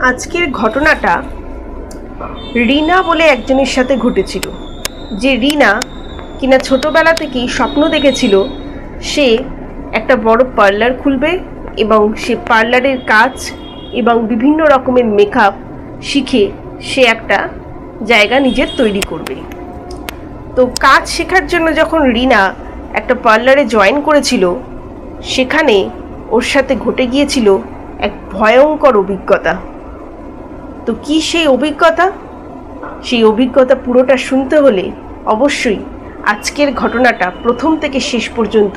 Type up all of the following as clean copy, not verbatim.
আজকের ঘটনাটা রিনা বলে একজনের সাথে ঘটেছিল। যে রিনা কিনা ছোটবেলা থেকেই স্বপ্ন দেখেছিল সে একটা বড় পার্লার খুলবে এবং সে পার্লারের কাজ এবং বিভিন্ন রকমের মেকআপ শিখে সে একটা জায়গা নিজের তৈরি করবে। তো কাজ শেখার জন্য যখন রিনা একটা পার্লারে জয়েন করেছিল, সেখানে ওর সাথে ঘটে গিয়েছিল এক ভয়ঙ্কর অভিজ্ঞতা। তো কি সেই অভিজ্ঞতা? সেই অভিজ্ঞতা পুরোটা শুনতে হলে অবশ্যই আজকের ঘটনাটা প্রথম থেকে শেষ পর্যন্ত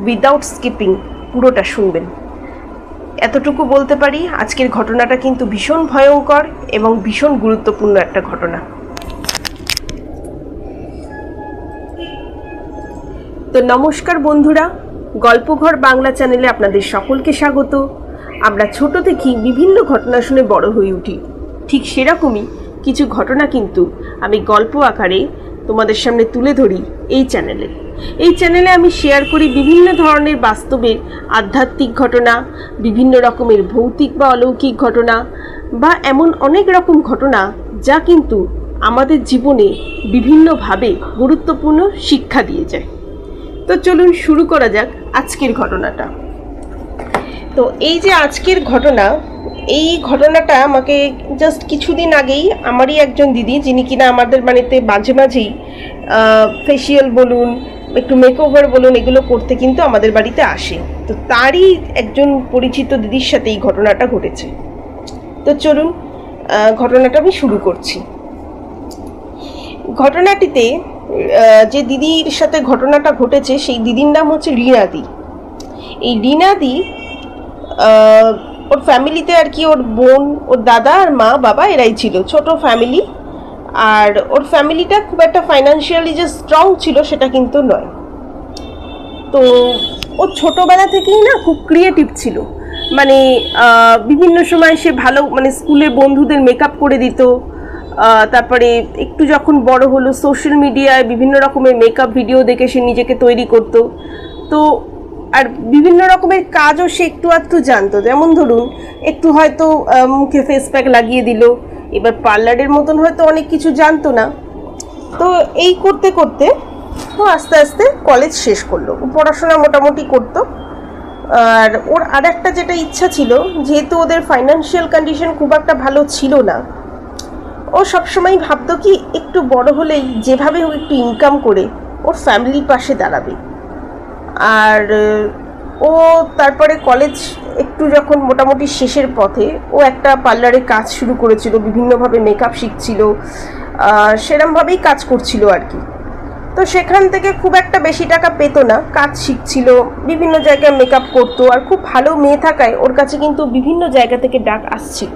উইদাউট স্কিপিং পুরোটা শুনবেন। এতটুকু বলতে পারি, আজকের ঘটনাটা কিন্তু ভীষণ ভয়ঙ্কর এবং ভীষণ গুরুত্বপূর্ণ একটা ঘটনা। তো নমস্কার বন্ধুরা, গল্পঘর বাংলা চ্যানেলে আপনাদের সকলকে স্বাগত। আমরা ছোট থেকেই বিভিন্ন ঘটনা শুনে বড় হয়ে উঠি, ঠিক সেরকমই কিছু ঘটনা কিন্তু আমি গল্প আকারে তোমাদের সামনে তুলে ধরি এই চ্যানেলে আমি শেয়ার করি বিভিন্ন ধরনের বাস্তবের আধ্যাত্মিক ঘটনা, বিভিন্ন রকমের ভৌতিক বা অলৌকিক ঘটনা, বা এমন অনেক রকম ঘটনা যা কিন্তু আমাদের জীবনে বিভিন্নভাবে গুরুত্বপূর্ণ শিক্ষা দিয়ে যায়। তো চলুন শুরু করা যাক আজকের ঘটনাটা। তো এই যে আজকের ঘটনা, এই ঘটনাটা আমাকে জাস্ট কিছুদিন আগেই আমারই একজন দিদি, যিনি কিনা আমাদের বাড়িতে মাঝে মাঝেই ফেসিয়াল বলুন, একটু মেকওভার বলুন, এগুলো করতে কিন্তু আমাদের বাড়িতে আসে। তো তারই একজন পরিচিত দিদির সাথে এই ঘটনাটা ঘটেছে। তো চলুন ঘটনাটা আমি শুরু করছি। ঘটনাটিতে যে দিদির সাথে ঘটনাটা ঘটেছে সেই দিদির নাম হচ্ছে রিনাদি। এই রিনাদি ওর ফ্যামিলিতে আর কি, ওর বোন, ওর দাদা আর মা বাবা এরাই ছিল, ছোট ফ্যামিলি। আর ওর ফ্যামিলিটা খুব একটা ফাইন্যান্সিয়ালি যে স্ট্রং ছিল সেটা কিন্তু নয়। তো ও ছোটোবেলা থেকেই না খুব ক্রিয়েটিভ ছিল, মানে বিভিন্ন সময় সে ভালো, মানে স্কুলে বন্ধুদের মেকআপ করে দিত। তারপরে একটু যখন বড় হলো, সোশ্যাল মিডিয়ায় বিভিন্ন রকমের মেকআপ ভিডিও দেখে সে নিজেকে তৈরি করত। তো আর বিভিন্ন রকমের কাজও সে একটু আধটু জানতো, যেমন ধরুন একটু হয়তো মুখে ফেস প্যাক লাগিয়ে দিল। এবার পার্লারের মতন হয়তো অনেক কিছু জানতো না। তো এই করতে করতে ও আস্তে আস্তে কলেজ শেষ করলো, পড়াশোনা মোটামুটি করতো। আর ওর আর একটা যেটা ইচ্ছা ছিল, যেহেতু ওদের ফাইন্যান্সিয়াল কন্ডিশন খুব একটা ভালো ছিল না, ও সবসময় ভাবতো কি একটু বড় হলেই যেভাবে হোক একটু ইনকাম করে ওর ফ্যামিলির পাশে দাঁড়াবে। আর ও তারপরে কলেজ একটু যখন মোটামুটি শেষের পথে, ও একটা পার্লারে কাজ শুরু করেছিল, বিভিন্নভাবে মেকআপ শিখছিল, সেরমভাবেই কাজ করছিল আর কি। তো সেখান থেকে খুব একটা বেশি টাকা পেত না, কাজ শিখছিল, বিভিন্ন জায়গায় মেকআপ করতো, আর খুব ভালো মেয়ে থাকায় ওর কাছে কিন্তু বিভিন্ন জায়গা থেকে ডাক আসছিল।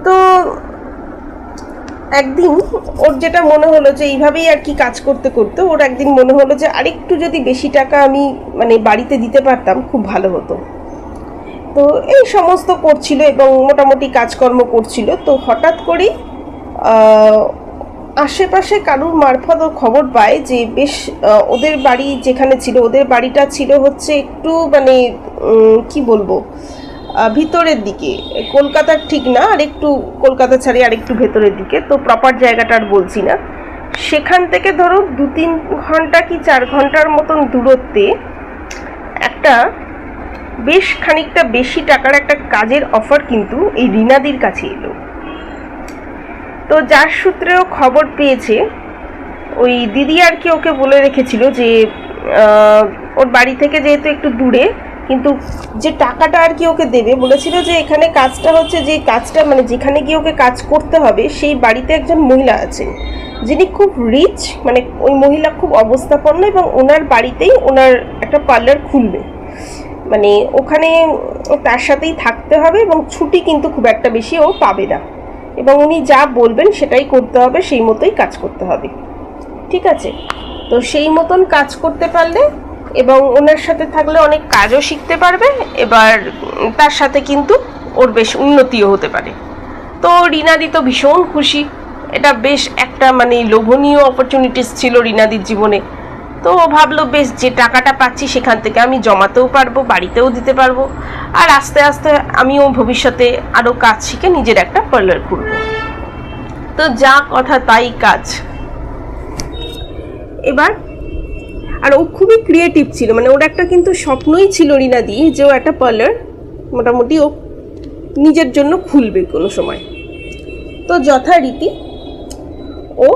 তো একদিন ওর যেটা মনে হলো যে এইভাবেই আর কি কাজ করতে করতে ওর একদিন মনে হলো যে আরেকটু যদি বেশি টাকা আমি মানে বাড়িতে দিতে পারতাম খুব ভালো হতো। তো এই সমস্ত করছিল এবং মোটামুটি কাজকর্ম করছিল। তো হঠাৎ করেই আশেপাশে কারুর মারফত খবর পায় যে বেশ ওদের বাড়ি যেখানে ছিল, ওদের বাড়িটা ছিল হচ্ছে একটু মানে কি বলবো, ভিতরের দিকে, কলকাতার ঠিক না, আর একটু কলকাতা ছাড়িয়ে আর একটু ভেতরের দিকে। তো প্রপার জায়গাটা আর বলছি না। সেখান থেকে ধরো 2-3 ঘন্টা কি 4 ঘন্টার মতন দূরত্বে একটা বেশ খানিকটা বেশি টাকার একটা কাজের অফার কিন্তু এই রিনাদির কাছে এলো। তো যার সূত্রেও খবর পেয়েছে, ওই দিদি আর কি ওকে বলে রেখেছিল যে ওর বাড়ি থেকে যেহেতু একটু দূরে, কিন্তু যে টাকাটা আর কি ওকে দেবে বলেছিল, যে এখানে কাজটা হচ্ছে, যে কাজটা মানে যেখানে গিয়ে ওকে কাজ করতে হবে সেই বাড়িতে একজন মহিলা আছেন যিনি খুব রিচ, মানে ওই মহিলা খুব অবস্থাপন্ন, এবং ওনার বাড়িতেই ওনার একটা পার্লার খুলবে। মানে ওখানে তার সাথেই থাকতে হবে এবং ছুটি কিন্তু খুব একটা বেশি ও পাবে না, এবং উনি যা বলবেন সেটাই করতে হবে, সেই মতোই কাজ করতে হবে। ঠিক আছে? তো সেই মতন কাজ করতে পারলে এবং ওনার সাথে থাকলে অনেক কাজও শিখতে পারবে, এবার তার সাথে কিন্তু ওর বেশ উন্নতিও হতে পারে। তো রিনাদি তো ভীষণ খুশি, এটা বেশ একটা মানে লোভনীয় অপরচুনিটিস ছিল রিনাদির জীবনে। তো ও ভাবলো বেশ, যে টাকাটা পাচ্ছি সেখান থেকে আমি জমাতেও পারবো, বাড়িতেও দিতে পারবো, আর আস্তে আস্তে আমিও ভবিষ্যতে আরও কাজ শিখে নিজের একটা পার্লার খুলবো। তো যা কথা তাই কাজ। এবার আর ও খুবই ক্রিয়েটিভ ছিল, মানে ওর একটা কিন্তু স্বপ্নই ছিল রিনাদি যে ও একটা পার্লার মোটামুটি ও নিজের জন্য খুলবে কোনো সময়। তো যথারীতি ও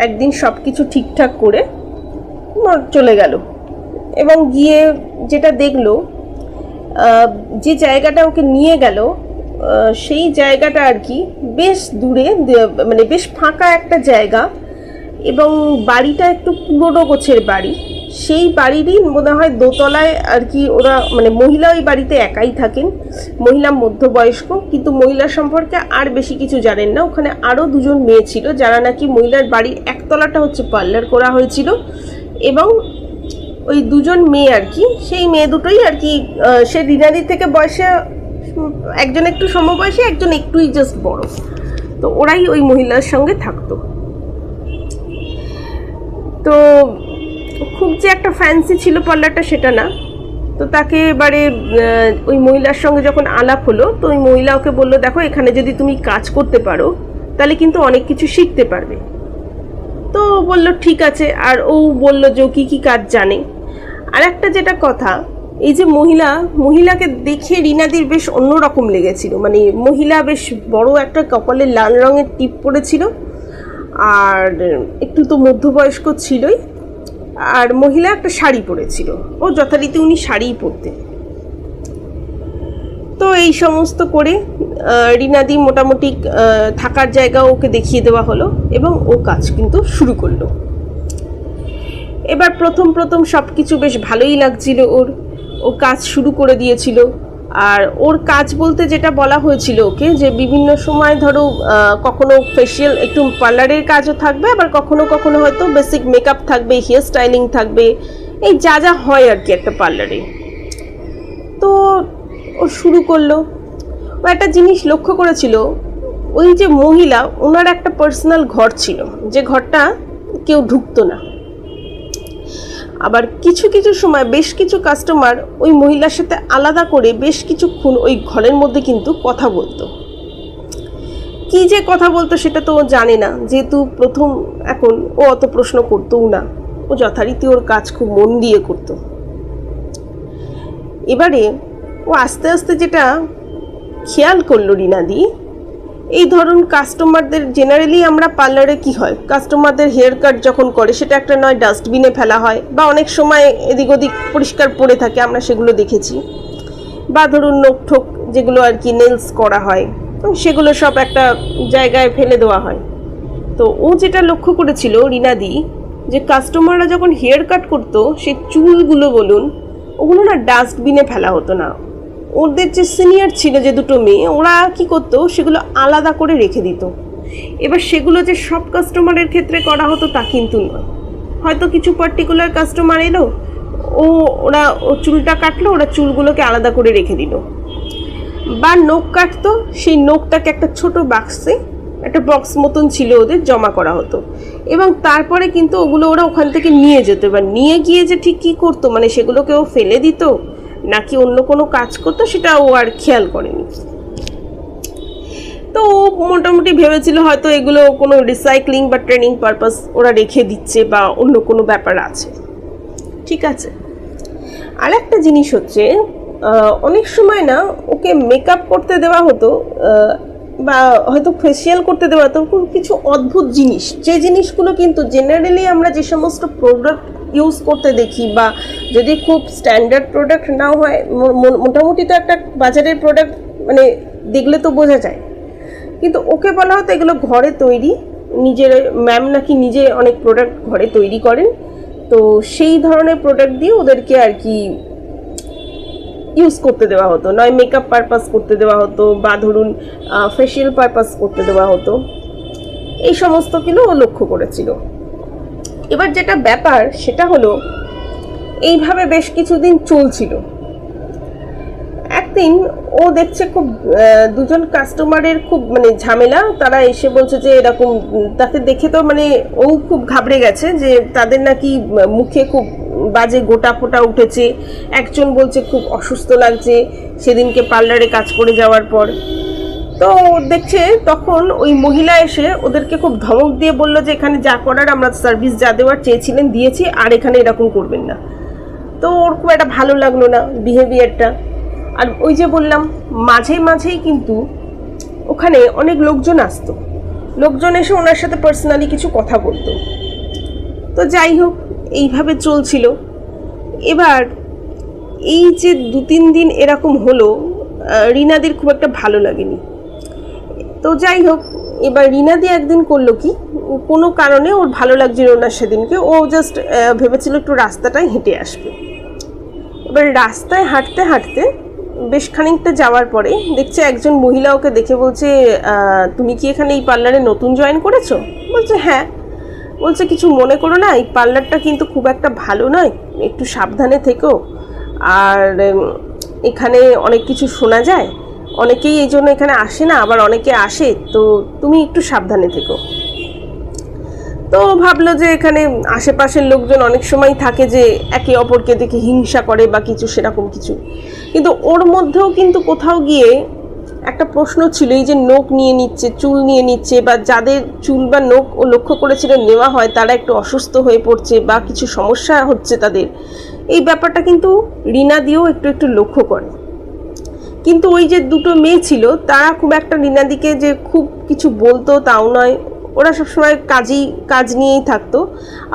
একদিন সব কিছু ঠিকঠাক করে চলে গেল এবং গিয়ে যেটা দেখলো, যে জায়গাটা ওকে নিয়ে গেল সেই জায়গাটা আর কি বেশ দূরে, মানে বেশ ফাঁকা একটা জায়গা, এবং বাড়িটা একটু পুরোনো গোছের বাড়ি। সেই বাড়িরই মনে হয় দোতলায় আর কি ওরা, মানে মহিলা ওই বাড়িতে একাই থাকেন, মহিলা মধ্যবয়স্ক, কিন্তু মহিলা সম্পর্কে আর বেশি কিছু জানেন না। ওখানে আরও দুজন মেয়ে ছিল যারা নাকি মহিলার বাড়ির একতলাটা হচ্ছে পার্লার করা হয়েছিল, এবং ওই দুজন মেয়ে আর কি, সেই মেয়ে দুটোই আর কি সে রিনাদি থেকে বয়সে একজন একটু সমবয়সী, একজন একটুই জাস্ট বড়, তো ওরাই ওই মহিলার সঙ্গে থাকতো। তো খুব যে একটা ফ্যান্সি ছিল পার্লারটা সেটা না। তো তাকে এবারে ওই মহিলার সঙ্গে যখন আলাপ হলো, তো ওই মহিলা ওকে বললো, দেখো এখানে যদি তুমি কাজ করতে পারো তাহলে কিন্তু অনেক কিছু শিখতে পারবে। তো বললো ঠিক আছে, আর ও বললো যে ও কী কী কাজ জানে। আর একটা যেটা কথা, এই যে মহিলাকে দেখে রিনাদির বেশ অন্যরকম লেগেছিল, মানে মহিলা বেশ বড় একটা কপালে লাল রঙের টিপ পরেছিল, আর একটু তো মধ্যবয়স্ক ছিলই, আর মহিলা একটা শাড়ি পরেছিল, ও যথারীতি উনি শাড়িই পরতেন। তো এই সমস্ত করে রিনাদি মোটামুটি থাকার জায়গা ওকে দেখিয়ে দেওয়া হলো এবং ও কাজ কিন্তু শুরু করলো। এবার প্রথম সব কিছু বেশ ভালোই লাগছিল ওর, ও কাজ শুরু করে দিয়েছিল। আর ওর কাজ বলতে যেটা বলা হয়েছিল ওকে, যে বিভিন্ন সময় ধরো কখনো ফেসিয়াল একটু পার্লারের কাজও থাকবে, আবার কখনো কখনো হয়তো বেসিক মেকআপ থাকবে, হেয়ার স্টাইলিং থাকবে, এই যা যা হয় আর কি একটা পার্লারে। তো ও শুরু করলো। ও একটা জিনিস লক্ষ্য করেছিল, ওই যে মহিলা, ওনার একটা পার্সোনাল ঘর ছিল, যে ঘরটা কেউ ঢুকতো না। আবার কিছু কিছু সময় বেশ কিছু কাস্টমার ওই মহিলার সাথে আলাদা করে বেশ কিছুক্ষণ ওই ঘরের মধ্যে কিন্তু কথা বলতো। কি যে কথা বলতো সেটা তো ও জানে না, যেহেতু প্রথম এখন ও অত প্রশ্ন করতোও না, ও যথারীতি ওর কাজ খুব মন দিয়ে করত। এবারে ও আস্তে আস্তে যেটা খেয়াল করলো রিনাদি, এই ধরুন কাস্টমারদের জেনারেলি আমরা পার্লারে কি হয়, কাস্টমারদের হেয়ার কাট যখন করে সেটা একটা নয় ডাস্টবিনে ফেলা হয়, বা অনেক সময় এদিক ওদিক পরিষ্কার পড়ে থাকে, আমরা সেগুলো দেখেছি, বা ধরুন নোক ঠোক যেগুলো আর কি নেলস করা হয় সেগুলো সব একটা জায়গায় ফেলে দেওয়া হয়। তো ও যেটা লক্ষ্য করেছিল রিনাদি, যে কাস্টমাররা যখন হেয়ার কাট করতো সেই চুলগুলো বলুন, ওগুলো না ডাস্টবিনে ফেলা হতো না। ওদের যে সিনিয়র ছিল যে দুটো মেয়ে, ওরা কি করতো সেগুলো আলাদা করে রেখে দিত। এবার সেগুলো যে সব কাস্টমারের ক্ষেত্রে করা হতো তা কিন্তু নয়, হয়তো কিছু পার্টিকুলার কাস্টমার এলো, ওরা চুলটা কাটলো, ওরা চুলগুলোকে আলাদা করে রেখে দিল, বা নখ কাটতো, সেই নখটাকে একটা ছোট বাক্সে, একটা বক্স মতন ছিল ওদের, জমা করা হতো, এবং তারপরে কিন্তু ওগুলো ওরা ওখান থেকে নিয়ে যেত। এবার নিয়ে গিয়ে যে ঠিক কী করতো, মানে সেগুলোকে ও ফেলে দিত নাকি অন্য কোনো কাজ করতো সেটা ও আর খেয়াল করেনি। তো ও মোটামুটি ভেবেছিল হয়তো এগুলো কোনো রিসাইক্লিং বা ট্রেনিং পারপাস ওরা রেখে দিচ্ছে, বা অন্য কোনো ব্যাপার আছে। ঠিক আছে, আর একটা জিনিস হচ্ছে, অনেক সময় না ওকে মেকআপ করতে দেওয়া হতো, বা হয়তো ফেসিয়াল করতে দেওয়া হতো কিছু অদ্ভুত জিনিস, যে জিনিসগুলো কিন্তু জেনারেলি আমরা যে সমস্ত প্রোডাক্ট ইউজ করতে দেখি, বা যদি খুব স্ট্যান্ডার্ড প্রোডাক্ট নাও হয়, মোটামুটি তো একটা বাজারের প্রোডাক্ট মানে দেখলে তো বোঝা যায়, কিন্তু ওকে বলা হতো এগুলো ঘরে তৈরি, নিজের ম্যাম নাকি নিজে অনেক প্রোডাক্ট ঘরে তৈরি করেন, তো সেই ধরনের প্রোডাক্ট দিয়ে ওদেরকে আর কি ইউজ করতে দেওয়া হতো, নয় মেকআপ পারপাস করতে দেওয়া হতো, বা ধরুন ফেসিয়াল পারপাস করতে দেওয়া হতো, এই সমস্তগুলো ও লক্ষ্য করেছিল। এবার যেটা ব্যাপার সেটা হলো, এইভাবে বেশ কিছুদিন চলছিল। এক একদিন ও দেখছে খুব দুজন কাস্টমারের খুব মানে ঝামেলা, তারা এসে বলছে যে এরকম, তাকে দেখে তো মানে ও খুব ঘাবড়ে গেছে যে তাদের নাকি মুখে খুব বাজে গোটা ফোটা উঠেছে। একজন বলছে খুব অসুস্থ লাগছে সেদিনকে পার্লারে কাজ করে যাওয়ার পর। তো দেখছে তখন ওই মহিলা এসে ওদেরকে খুব ধমক দিয়ে বলল যে এখানে যা করার আমরা সার্ভিস যা দেওয়ার চেয়েছিলেন দিয়েছি, আর এখানে এরকম করবেন না। তো ওর খুব একটা ভালো লাগলো না বিহেভিয়ারটা। আর ওই যে বললাম মাঝে মাঝেই কিন্তু ওখানে অনেক লোকজন আসতো, লোকজন এসে ওনার সাথে পার্সোনালি কিছু কথা বলতো। তো যাই হোক এইভাবে চলছিল। এবার এই যে 2-3 দিন এরকম হলো, রিনাদির খুব একটা ভালো লাগেনি। তো যাই হোক, এবার রিনাদি একদিন করলো কি, কোনো কারণে ওর ভালো লাগছিল না সেদিনকে, ও জাস্ট ভেবেছিল একটু রাস্তাটায় হেঁটে আসবে। এবার রাস্তায় হাঁটতে হাঁটতে বেশ খানিকটা যাওয়ার পরে দেখছে একজন মহিলা ওকে দেখে বলছে, তুমি কি এখানে এই পার্লারে নতুন জয়েন করেছো? বলছে হ্যাঁ। বলছে কিছু মনে করো না, এই পার্লারটা কিন্তু খুব একটা ভালো নয়, একটু সাবধানে থেকো। আর এখানে অনেক কিছু শোনা যায়, অনেকেই এই জন্য এখানে আসে না, আবার অনেকে আসে, তো তুমি একটু সাবধানে থেকো। তো ভাবলো যে এখানে আশেপাশের লোকজন অনেক সময় থাকে যে একে অপরকে দেখে হিংসা করে বা কিছু সেরকম কিছু, কিন্তু ওর মধ্যেও কিন্তু কোথাও গিয়ে একটা প্রশ্ন ছিল, এই যে নখ নিয়ে নিচ্ছে, চুল নিয়ে নিচ্ছে, বা যাদের চুল বা নখ ও লক্ষ্য করেছিল নেওয়া হয় তারা একটু অসুস্থ হয়ে পড়ছে বা কিছু সমস্যা হচ্ছে তাদের, এই ব্যাপারটা কিন্তু রিনাদিও একটু একটু লক্ষ্য করে। কিন্তু ওই যে দুটো মেয়ে ছিল তারা খুব একটা রিনাদিকে যে খুব কিছু বলতো তাও নয়, ওরা সবসময় কাজ নিয়েই থাকতো।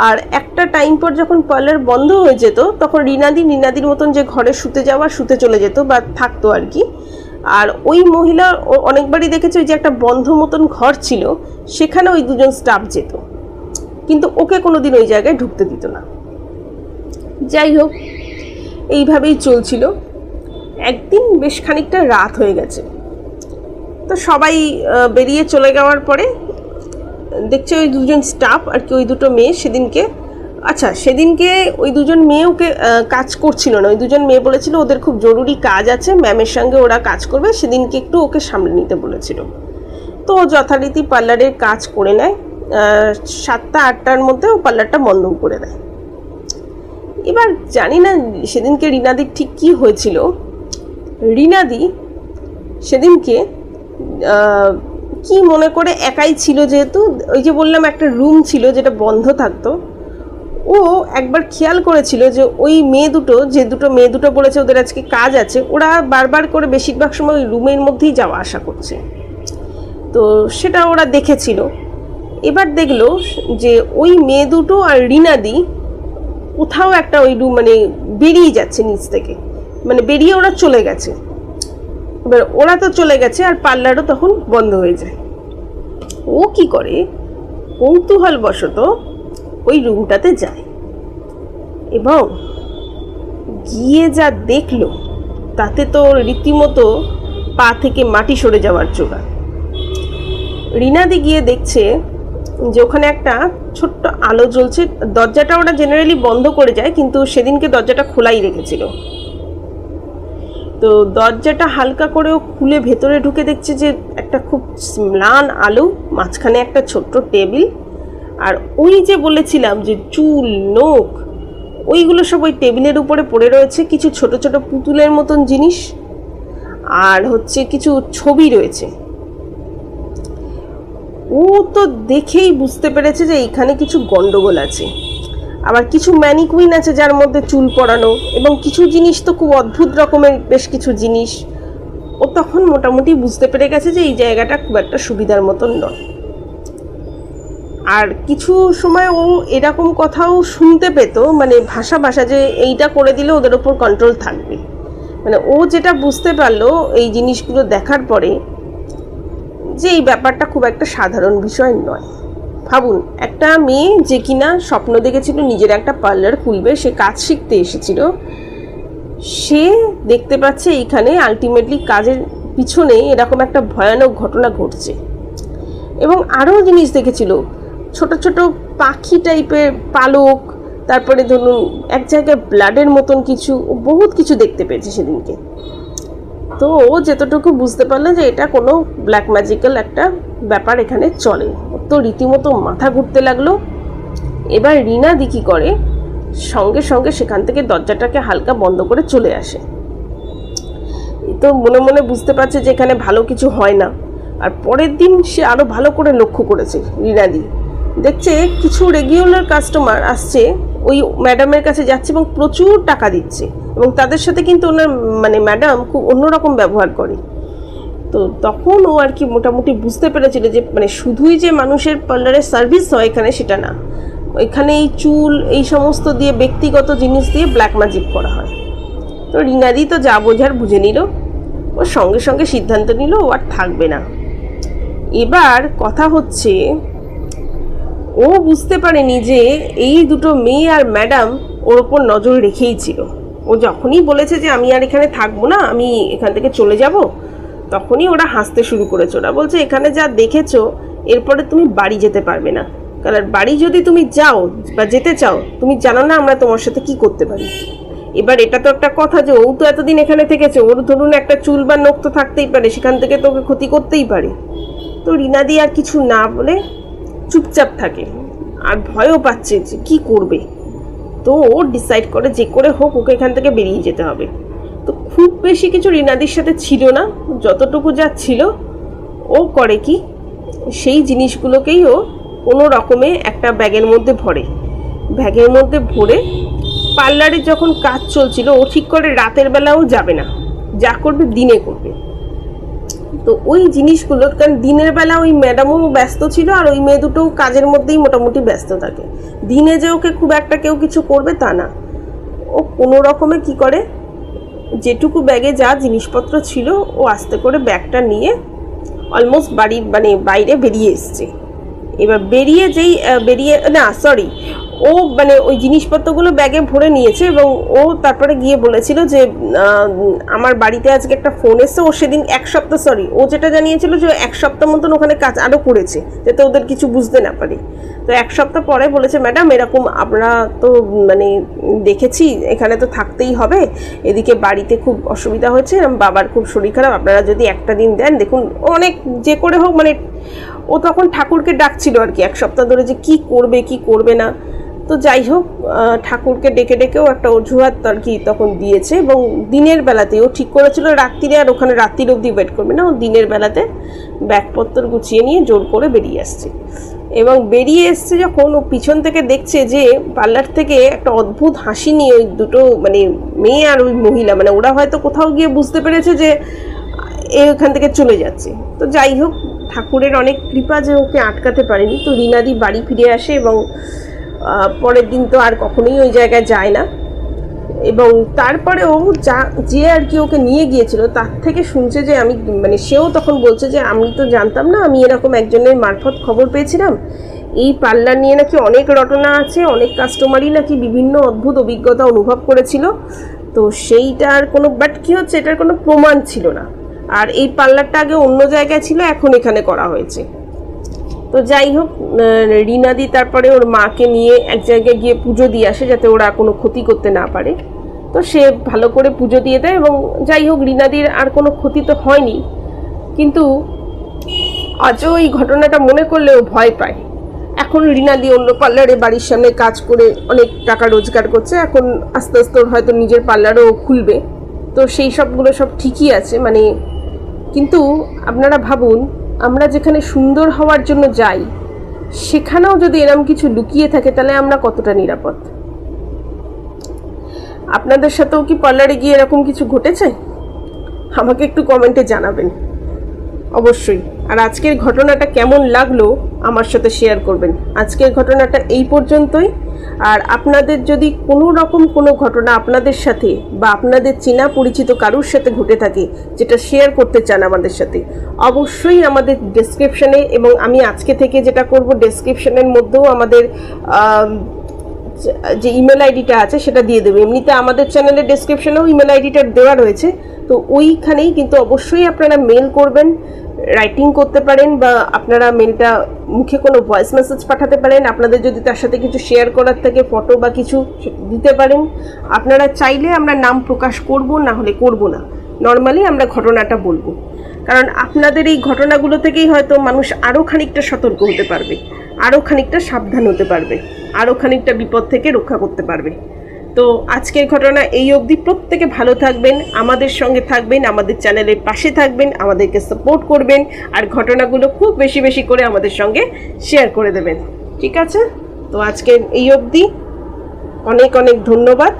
আর একটা টাইম পর যখন পার্লার বন্ধ হয়ে যেত তখন রিনাদির মতন যে ঘরে শুতে চলে যেত বা থাকতো আর কি। আর ওই মহিলা অনেকবারই দেখেছে ওই যে একটা বন্ধ মতন ঘর ছিল, সেখানে ওই দুজন স্টাফ যেত, কিন্তু ওকে কোনোদিন ওই জায়গায় ঢুকতে দিত না। যাই হোক এইভাবেই চলছিল। একদিন বেশ খানিকটা রাত হয়ে গেছে, তো সবাই বেরিয়ে চলে যাওয়ার পরে দেখছে ওই দুজন স্টাফ আর কি, ওই দুটো মেয়ে সেদিনকে ওই দুজন মেয়ে ওকে কাজ করছিল না। ওই দুজন মেয়ে বলেছিল ওদের খুব জরুরি কাজ আছে, ম্যামের সঙ্গে ওরা কাজ করবে, সেদিনকে একটু ওকে সামলে নিতে বলেছিল। তো যথারীতি পার্লারের কাজ করে নেয়, 7টা-8টার মধ্যে ও পার্লারটা বন্ধ করে দেয়। এবার জানি না সেদিনকে রিনাদির ঠিক কী হয়েছিল। রিনাদি সেদিনকে কি মনে করে একাই ছিল, যেহেতু ওই যে বললাম একটা রুম ছিল যেটা বন্ধ থাকতো, ও একবার খেয়াল করেছিল যে ওই যে দুটো মেয়ে দুটো বলেছে ওদের আজকে কাজ আছে, ওরা বারবার করে বেশিরভাগ সময় ওই রুমের মধ্যেই যাওয়া আসা করছে। তো সেটা ওরা দেখেছিল। এবার দেখলো যে ওই মেয়ে দুটো আর রিনাদি কোথাও একটা ওই রুম মানে বেরিয়ে যাচ্ছে নিচ থেকে, মানে বেরিয়ে ওরা চলে গেছে। এবার ওরা তো চলে গেছে আর পার্লারও তখন বন্ধ হয়ে যায়। ও কি করে, কৌতূহলবশত ওই রুমটাতে যায় এবং গিয়ে যা দেখলো তাতে তো রীতিমতো পা থেকে মাটি সরে যাওয়ার জোগাড়। রিনাদি গিয়ে দেখছে যে ওখানে একটা ছোট্ট আলো জ্বলছে। দরজাটা ওরা জেনারেলি বন্ধ করে যায়, কিন্তু সেদিনকে দরজাটা খোলাই রেখেছিল। তো দরজাটা হালকা করেও খুলে ভেতরে ঢুকে দেখছে যে একটা খুব ম্লান আলো, মাঝখানে একটা ছোট্ট টেবিল, আর ওই যে বলেছিলাম যে চুল নখ ওইগুলো সব ওই টেবিলের উপরে পড়ে রয়েছে, কিছু ছোট ছোট পুতুলের মতন জিনিস, আর হচ্ছে কিছু ছবি রয়েছে। ও তো দেখেই বুঝতে পেরেছে যে এইখানে কিছু গন্ডগোল আছে। আবার কিছু ম্যানিকুইন আছে যার মধ্যে চুল পরানো, এবং কিছু জিনিস তো খুব অদ্ভুত রকমের বেশ কিছু জিনিস। ও তখন মোটামুটি বুঝতে পেরে গেছে যে এই জায়গাটা খুব একটা সুবিধার মতন নয়। আর কিছু সময় ও এরকম কথাও শুনতে পেত, মানে ভাষা যে এইটা করে দিলে ওদের ওপর কন্ট্রোল থাকবে। মানে ও যেটা বুঝতে পারলো এই জিনিসগুলো দেখার পরে যে এই ব্যাপারটা খুব একটা সাধারণ বিষয় নয়। ভাবুন, একটা মেয়ে যে কিনা স্বপ্ন দেখেছিল নিজের একটা পার্লার খুলবে, সে কাজ শিখতে এসেছিল, সে দেখতে পাচ্ছে এইখানে আলটিমেটলি কাজের পিছনে এরকম একটা ভয়ানক ঘটনা ঘটছে। এবং আরও জিনিস দেখেছিল, ছোট ছোট পাখি টাইপের পালক, তারপরে ধরুন এক জায়গায় ব্লাডের মতন কিছু, বহুত কিছু দেখতে পেয়েছে সেদিনকে। তো ও যেতটুকু বুঝতে পারলো যে এটা কোনো ব্ল্যাক ম্যাজিক্যাল একটা ব্যাপার এখানে চলে, তো রীতিমতো মাথা ঘুরতে লাগলো। এবার রিনাদি কী করে, সঙ্গে সঙ্গে সেখান থেকে দরজাটাকে হালকা বন্ধ করে চলে আসে। তো মনে মনে বুঝতে পারছে যে এখানে ভালো কিছু হয় না। আর পরের দিন সে আরও ভালো করে লক্ষ্য করেছে, রিনাদি দেখছে কিছু রেগুলার কাস্টমার আসছে, ওই ম্যাডামের কাছে যাচ্ছে এবং প্রচুর টাকা দিচ্ছে, এবং তাদের সাথে কিন্তু ওনার মানে ম্যাডাম খুব অন্যরকম ব্যবহার করে। তো তখন ও আর কি মোটামুটি বুঝতে পেরেছিল যে মানে শুধুই যে মানুষের পার্লারের সার্ভিস হয় এখানে সেটা না, এখানে এই চুল এই সমস্ত দিয়ে ব্যক্তিগত জিনিস দিয়ে ব্ল্যাক ম্যাজিক করা হয়। তো রিনাদি তো যা বোঝার বুঝে নিল, ও সঙ্গে সঙ্গে সিদ্ধান্ত নিল ও আর থাকবে না। এবার কথা হচ্ছে, ও বুঝতে পারেনি যে এই দুটো মেয়ে আর ম্যাডাম ওর ওপর নজর রেখেই ছিল। ও যখনই বলেছে যে আমি আর এখানে থাকবো না, আমি এখান থেকে চলে যাব, তখনই ওরা হাসতে শুরু করেছে। ওরা বলছে এখানে যা দেখেছো এরপরে তুমি বাড়ি যেতে পারবে না, কারণ বাড়ি যদি তুমি যাও বা যেতে চাও, তুমি জানো না আমরা তোমার সাথে কি করতে পারি। এবার এটা তো একটা কথা যে ও তো এতদিন এখানে থেকেছে, ওর ধরুন একটা চুল বা নখ তো থাকতেই পারে, সেখান থেকে তোকে ক্ষতি করতেই পারে। তো রিনাদি আর কিছু না বলে চুপচাপ থাকে, আর ভয়ও পাচ্ছে যে কী করবে। তো ও ডিসাইড করে যে করে হোক ওকে এখান থেকে বেরিয়ে যেতে হবে। তো খুব বেশি কিছু রিনাদির সাথে ছিল না, যতটুকু যা ছিল ও করে কি, সেই জিনিসগুলোকেই ও কোনো রকমে একটা ব্যাগের মধ্যে ভরে। ব্যাগের মধ্যে ভরে পার্লারে যখন কাজ চলছিল, ও ঠিক করে রাতের বেলাও যাবে না, যা করবে দিনে করবে। তো ওই জিনিসগুলো, কারণ দিনের বেলা ওই ম্যাডামও ব্যস্ত ছিল আর ওই মেয়ে দুটোও কাজের মধ্যেই মোটামুটি ব্যস্ত থাকে, দিনে যে ওকে খুব একটা কেউ কিছু করবে তা না। ও কোনো রকমে কী করে, যেটুকু ব্যাগে যা জিনিসপত্র ছিল ও আস্তে করে ব্যাগটা নিয়ে অলমোস্ট বাড়ির মানে বাইরে বেরিয়ে এসছে। এবার ও মানে ওই জিনিসপত্রগুলো ব্যাগে ভরে নিয়েছে, এবং ও তারপরে গিয়ে বলেছিল যে আমার বাড়িতে আজকে একটা ফোন এসছে। ও সেদিন ও যেটা জানিয়েছিল যে 1 সপ্তাহ মতন ওখানে কাজ আরও করেছে, যাতে ওদের কিছু বুঝতে না পারে। তো 1 সপ্তাহ পরে বলেছে, ম্যাডাম এরকম আমরা তো মানে দেখেছি এখানে তো থাকতেই হবে, এদিকে বাড়িতে খুব অসুবিধা হয়েছে, বাবার খুব শরীর খারাপ, আপনারা যদি একটা দিন দেন, দেখুন অনেক যে করে হোক মানে ও তখন ঠাকুরকে ডাকছিল আর কি 1 সপ্তাহ ধরে যে কি করবে কি করবে না। তো যাই হোক, ঠাকুরকে ডেকে ডেকেও একটা অজুহাত আর কি তখন দিয়েছে, এবং দিনের বেলাতে ও ঠিক করেছিল রাত্রিরে আর ওখানে রাত্রির অবধি ওয়েট করবে না, ও দিনের বেলাতে ব্যাগপত্র গুছিয়ে নিয়ে জোর করে বেরিয়ে আসছে। এবং বেরিয়ে এসছে যখন, ও পিছন থেকে দেখছে যে পার্লার থেকে একটা অদ্ভুত হাসি নিয়ে ওই দুটো মানে মেয়ে আর ওই মহিলা, মানে ওরা হয়তো কোথাও গিয়ে বুঝতে পেরেছে যে এখান থেকে চলে যাচ্ছে। তো যাই হোক, ঠাকুরের অনেক কৃপা যে ওকে আটকাতে পারেনি। তো রিনাদি বাড়ি ফিরে আসে, এবং পরের দিন তো আর কখনোই ওই জায়গায় যায় না। এবং তারপরে ও যে আর কি ওকে নিয়ে গিয়েছিল তার থেকে শুনছে যে আমি মানে সেও তখন বলছে যে আমি তো জানতাম না, আমি এরকম একজনের মারফত খবর পেয়েছিলাম এই পার্লার নিয়ে নাকি অনেক রটনা আছে, অনেক কাস্টমারই নাকি বিভিন্ন অদ্ভুত অভিজ্ঞতা অনুভব করেছিল। তো সেইটার কোনো বাট কী হচ্ছে, এটার কোনো প্রমাণ ছিল না। আর এই পার্লারটা আগে অন্য জায়গায় ছিল, এখন এখানে করা হয়েছে। তো যাই হোক, রিনাদি তারপরে ওর মাকে নিয়ে এক জায়গায় গিয়ে পুজো দিয়ে আসে, যাতে ওরা কোনো ক্ষতি করতে না পারে। তো সে ভালো করে পুজো দিয়ে দেয়, এবং যাই হোক রিনাদির আর কোনো ক্ষতি তো হয়নি। কিন্তু আজও এই ঘটনাটা মনে করলেও ভয় পায়। এখন রিনাদি অন্য পার্লারে বাড়ির সামনে কাজ করে অনেক টাকা রোজগার করছে, এখন আস্তে আস্তে ওর হয়তো নিজের পার্লারও খুলবে। তো সেই সবগুলো সব ঠিকই আছে মানে, কিন্তু আপনারা ভাবুন, আমরা যেখানে সুন্দর হওয়ার জন্য যাই সেখানেও যদি এরকম কিছু লুকিয়ে থাকে, তাহলে আমরা কতটা নিরাপদ? আপনাদের সাথেও কি পার্লারে গিয়ে এরকম কিছু ঘটেছে? আমাকে একটু কমেন্টে জানাবেন অবশ্যই। আর আজকের ঘটনাটা কেমন লাগলো আমার সাথে শেয়ার করবেন। আজকের ঘটনাটা এই পর্যন্তই। আর আপনাদের যদি কোনো রকম কোনো ঘটনা আপনাদের সাথে বা আপনাদের চেনা পরিচিত কারুর সাথে ঘটে থাকে, যেটা শেয়ার করতে চান আমাদের সাথে, অবশ্যই আমাদের ডেসক্রিপশানে, এবং আমি আজকে থেকে যেটা করব, ডেসক্রিপশানের মধ্যেও আমাদের যে ইমেল আইডিটা আছে সেটা দিয়ে দেবো। এমনিতে আমাদের চ্যানেলের ডেসক্রিপশানেও ইমেল আইডিটা দেওয়া রয়েছে, তো ওইখানেই কিন্তু অবশ্যই আপনারা মেল করবেন, রাইটিং করতে পারেন, বা আপনারা মেলটা মুখে কোনো ভয়েস মেসেজ পাঠাতে পারেন। আপনাদের যদি তার সাথে কিছু শেয়ার করার থাকে, ফটো বা কিছু দিতে পারেন। আপনারা চাইলে আমরা নাম প্রকাশ করব, না হলে করব না। নর্মালি আমরা ঘটনাটা বলবো, কারণ আপনাদের এই ঘটনাগুলো থেকেই হয়তো মানুষ আরও খানিকটা সতর্ক হতে পারবে, আরও খানিকটা সাবধান হতে পারবে, আরও খানিকটা বিপদ থেকে রক্ষা করতে পারবে। তো আজকের ঘটনা এই অবধি। প্রত্যেকে ভালো থাকবেন, আমাদের সঙ্গে থাকবেন, আমাদের চ্যানেলের পাশে থাকবেন, আমাদেরকে সাপোর্ট করবেন, আর ঘটনাগুলো খুব বেশি বেশি করে আমাদের সঙ্গে শেয়ার করে দেবেন। ঠিক আছে? তো আজকের এই অবধি, অনেক অনেক ধন্যবাদ।